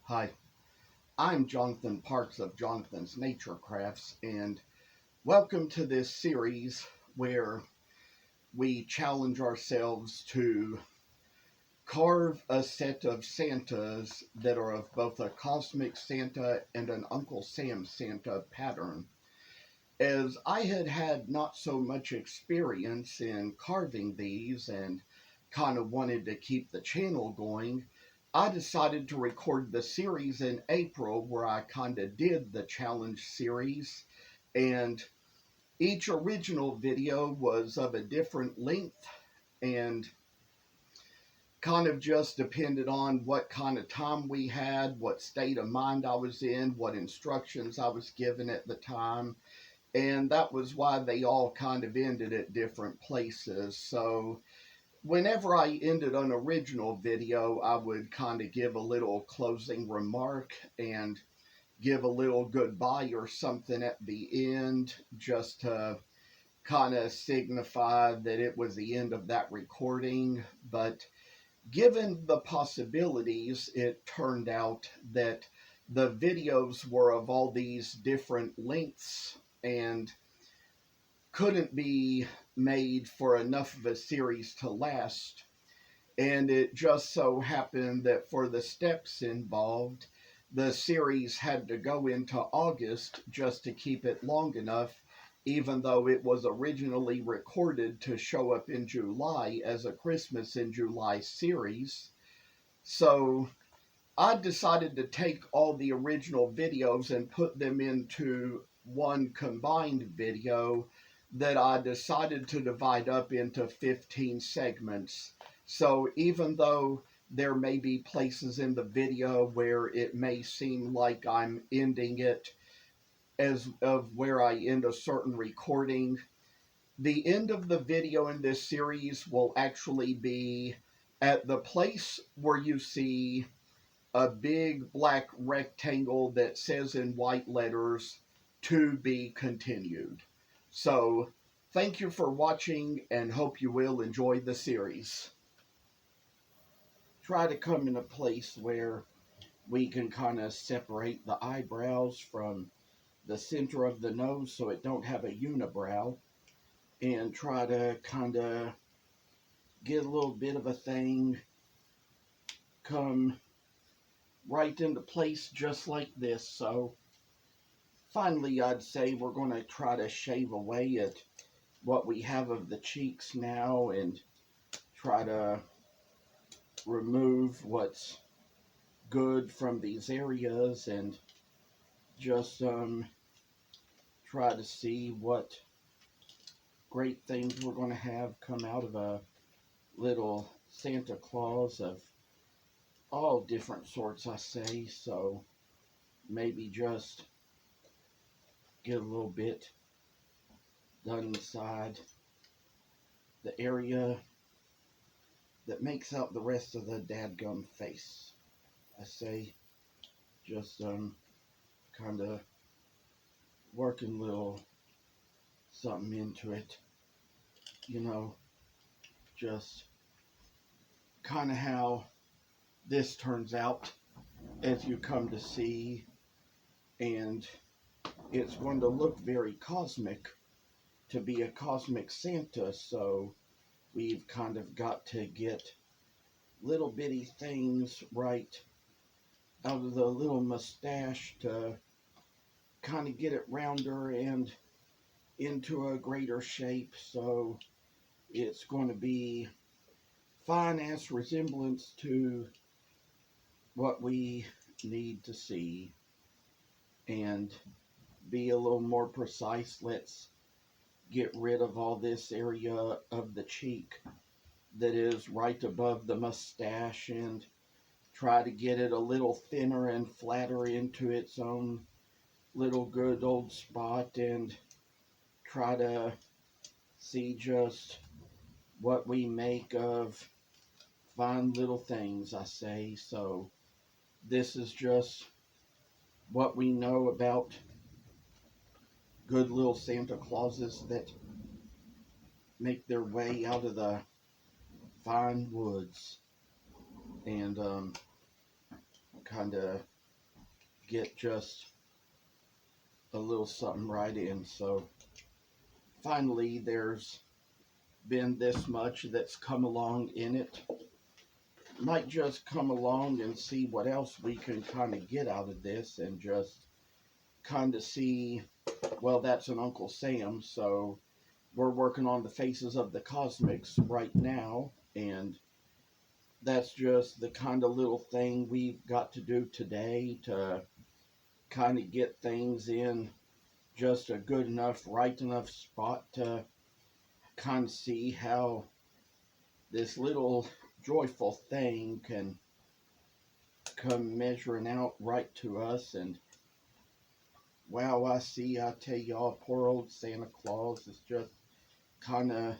Hi, I'm Jonathan Parks of Jonathan's Nature Crafts, and welcome to this series where we challenge ourselves to carve a set of Santas that are of both a cosmic Santa and an Uncle Sam Santa pattern. As I had had not so much experience in carving these and kind of wanted to keep the channel going, I decided to record the series in April where I kind of did the challenge series. And each original video was of a different length and kind of just depended on what kind of time we had, what state of mind I was in, what instructions I was given at the time, and that was why they all kind of ended at different places. So whenever I ended an original video, I would kind of give a little closing remark and give a little goodbye or something at the end just to kind of signify that it was the end of that recording. But given the possibilities, it turned out that the videos were of all these different lengths and couldn't be made for enough of a series to last. And it just so happened that for the steps involved, the series had to go into August just to keep it long enough, even though it was originally recorded to show up in July as a Christmas in July series. So I decided to take all the original videos and put them into one combined video that I decided to divide up into 15 segments. So even though there may be places in the video where it may seem like I'm ending it as of where I end a certain recording, the end of the video in this series will actually be at the place where you see a big black rectangle that says in white letters, "To be continued." So, thank you for watching and hope you will enjoy the series. Try to come in a place where we can kind of separate the eyebrows from the center of the nose so it don't have a unibrow, and try to kind of get a little bit of a thing come right into place just like this. So finally, I'd say we're going to try to shave away at what we have of the cheeks now and try to remove what's good from these areas and just try to see what great things we're going to have come out of a little Santa Claus of all different sorts, I say. So maybe just get a little bit done inside the area that makes out the rest of the dadgum face. I say just kind of working a little something into it, you know, just kind of how this turns out as you come to see, and it's going to look very cosmic to be a cosmic Santa, so we've kind of got to get little bitty things right out of the little mustache to kind of get it rounder and into a greater shape, so it's going to be fine as resemblance to what we need to see and be a little more precise. Let's get rid of all this area of the cheek that is right above the mustache and try to get it a little thinner and flatter into its own little good old spot and try to see just what we make of fine little things, I say. So this is just what we know about good little Santa Clauses that make their way out of the fine woods and kind of get just a little something right in. So finally there's been this much that's come along in it. Might just come along and see what else we can kind of get out of this, and just kind of see, well, that's an Uncle Sam, so we're working on the faces of the cosmics right now, and that's just the kind of little thing we've got to do today to kind of get things in just a good enough, right enough spot to kind of see how this little joyful thing can come measuring out right to us. And wow, I tell y'all, poor old Santa Claus is just kind of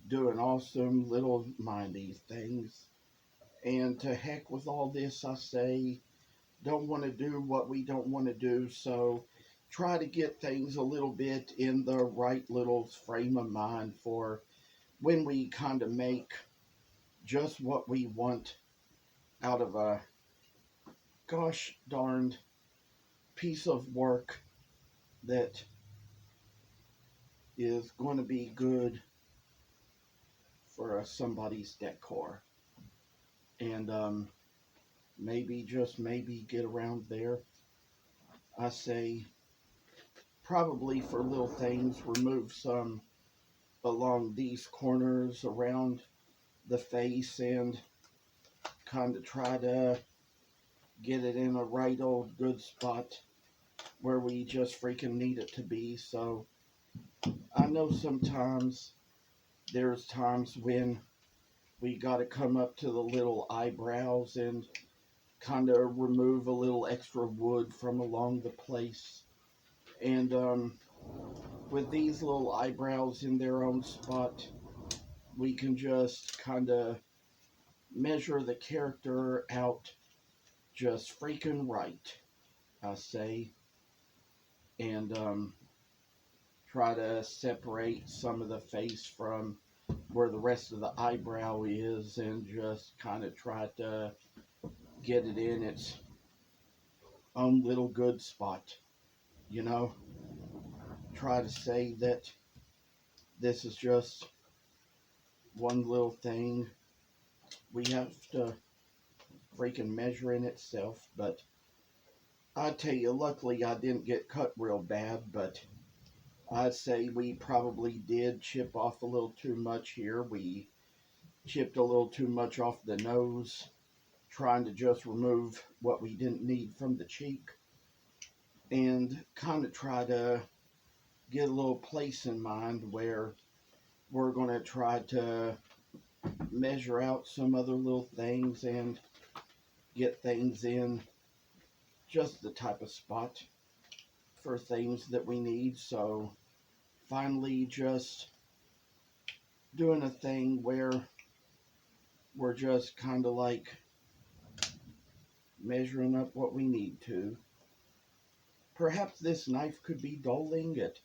doing awesome little mindy things. And to heck with all this, I say, don't want to do what we don't want to do, so try to get things a little bit in the right little frame of mind for when we kind of make just what we want out of a gosh darned piece of work that is going to be good for somebody's decor. And maybe, just maybe, get around there. I say, probably for little things, remove some along these corners around the face, and kind of try to get it in a right old good spot where we just freaking need it to be. So I know sometimes there's times when we got to come up to the little eyebrows and kind of remove a little extra wood from along the place. And with these little eyebrows in their own spot, we can just kind of measure the character out just freaking right, I say. And try to separate some of the face from where the rest of the eyebrow is, and just kind of try to get it in its own little good spot, you know. Try to say that this is just one little thing we have to freaking measure in itself. But I tell you, luckily I didn't get cut real bad, but I'd say we probably did chip off a little too much here. We chipped a little too much off the nose, trying to just remove what we didn't need from the cheek, and kind of try to get a little place in mind where we're going to try to measure out some other little things and get things in just the type of spot for things that we need. So finally just doing a thing where we're just kind of like measuring up what we need to. Perhaps this knife could be dulling. It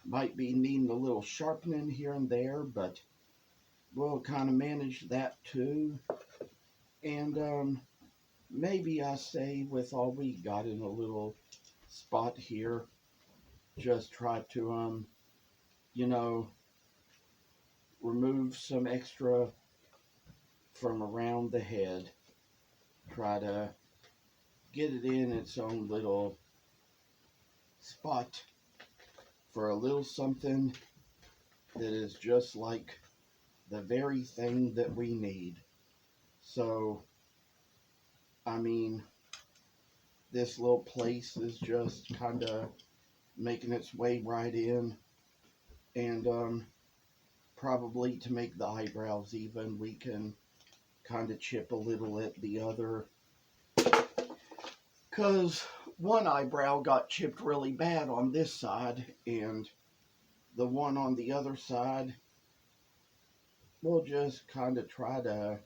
might be needing a little sharpening here and there, but we'll kind of manage that too. And maybe I say, with all we got in a little spot here, just try to you know, remove some extra from around the head. Try to get it in its own little spot for a little something that is just like the very thing that we need. So, I mean, this little place is just kind of making its way right in. And probably to make the eyebrows even, we can kind of chip a little at the other, because one eyebrow got chipped really bad on this side, and the one on the other side, we'll just kind of try to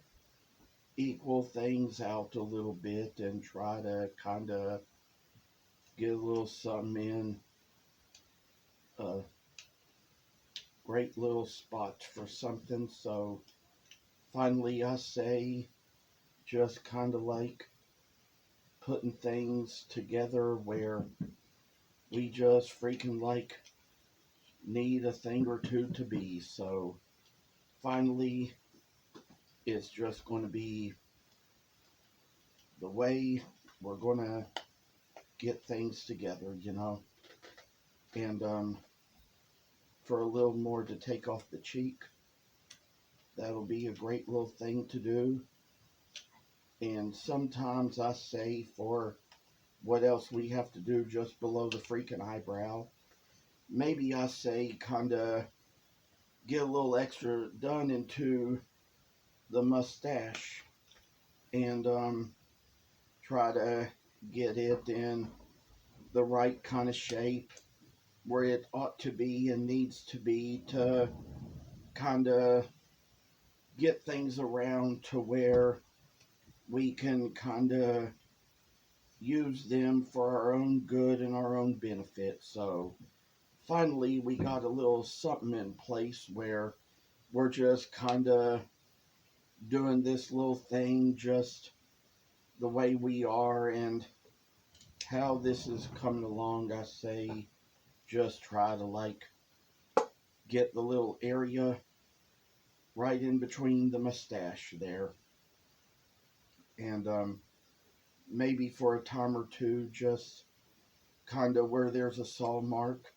equal things out a little bit and try to kind of get a little something in a great little spot for something. So finally I say, just kind of like putting things together where we just freaking like need a thing or two to be. So finally, it's just going to be the way we're going to get things together, you know. And for a little more to take off the cheek, that'll be a great little thing to do. And sometimes I say for what else we have to do just below the freaking eyebrow, maybe I say kind of get a little extra done into the mustache and try to get it in the right kind of shape where it ought to be and needs to be to kind of get things around to where we can kind of use them for our own good and our own benefit. So finally, we got a little something in place where we're just kind of doing this little thing just the way we are, and how this is coming along. I say just try to like get the little area right in between the mustache there, and maybe for a time or two just kind of where there's a saw mark,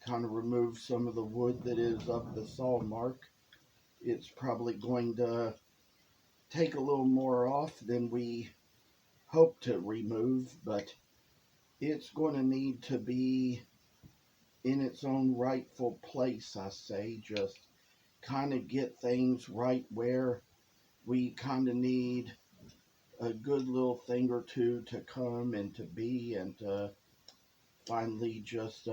kind of remove some of the wood that is of the saw mark. It's probably going to take a little more off than we hope to remove, but it's going to need to be in its own rightful place, I say. Just kind of get things right where we kind of need a good little thing or two to come and to be, and to finally just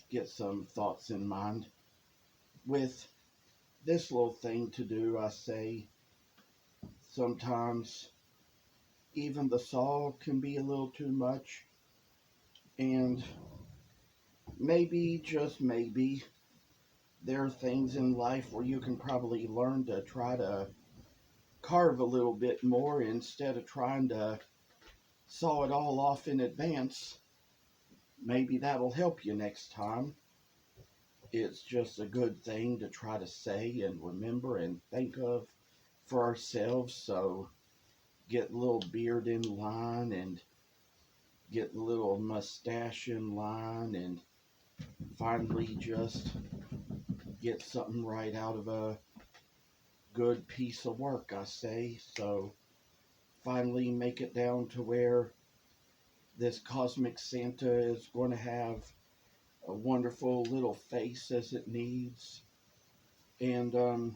get some thoughts in mind. With this little thing to do, I say sometimes even the saw can be a little too much, and maybe, just maybe, there are things in life where you can probably learn to try to carve a little bit more instead of trying to saw it all off in advance. Maybe that'll help you next time. It's just a good thing to try to say and remember and think of for ourselves. So get a little beard in line, and get a little mustache in line, and finally just get something right out of a good piece of work, I say. So finally make it down to where this cosmic Santa is going to have a wonderful little face as it needs. And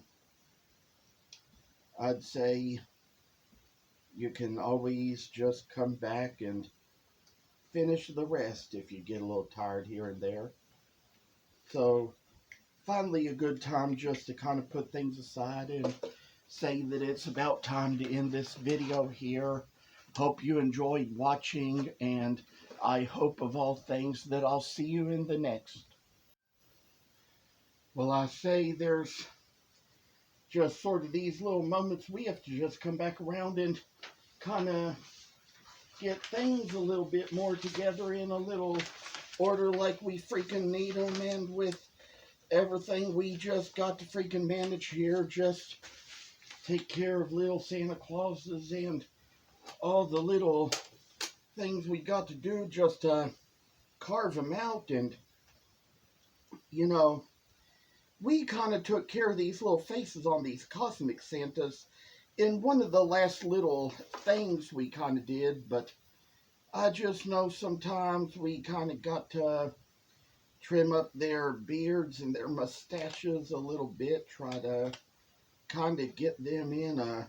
I'd say you can always just come back and finish the rest if you get a little tired here and there. So finally a good time just to kind of put things aside and say that it's about time to end this video here. Hope you enjoyed watching, and I hope of all things that I'll see you in the next. Well, I say there's just sort of these little moments we have to just come back around and kind of get things a little bit more together in a little order like we freaking need them, and with everything we just got to freaking manage here, just take care of little Santa Clauses and all the little things we got to do just to carve them out. And you know, we kind of took care of these little faces on these cosmic Santas in one of the last little things we kind of did, but I just know sometimes we kind of got to trim up their beards and their mustaches a little bit, try to kind of get them in a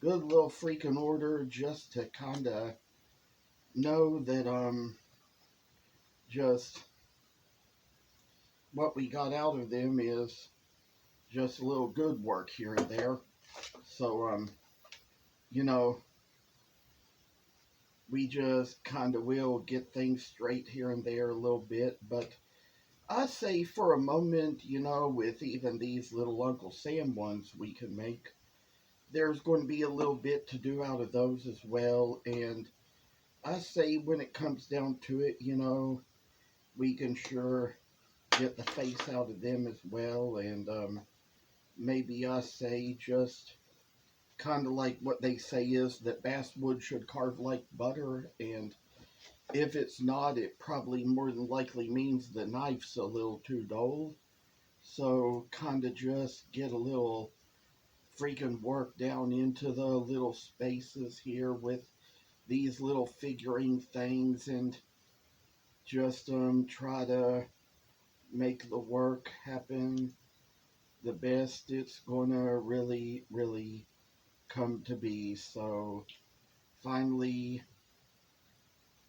good little freaking order, just to kind of know that just what we got out of them is just a little good work here and there. So you know, we just kind of will get things straight here and there a little bit. But I say for a moment, you know, with even these little Uncle Sam ones we can make, there's going to be a little bit to do out of those as well. And I say when it comes down to it, we can sure get the face out of them as well. And maybe I say just kind of like what they say is that basswood should carve like butter. And if it's not, it probably more than likely means the knife's a little too dull. So kind of just get a little freaking work down into the little spaces here with these little figuring things and just try to make the work happen the best it's gonna really come to be. So finally,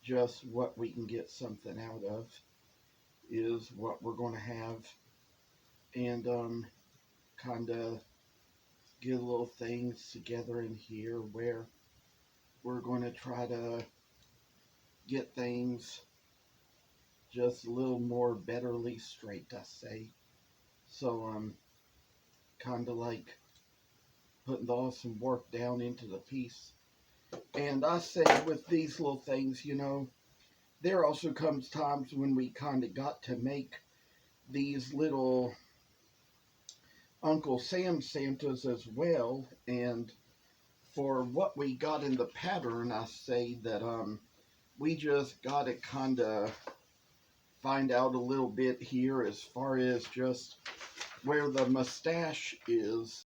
just what we can get something out of is what we're gonna have, and kind of get little things together in here where we're going to try to get things just a little more betterly straight, I say. So kind of like putting all some work down into the piece. And I say with these little things, there also comes times when we kind of got to make these little Uncle Sam Santas as well. And for what we got in the pattern, I say that we just got to kind of find out a little bit here as far as just where the mustache is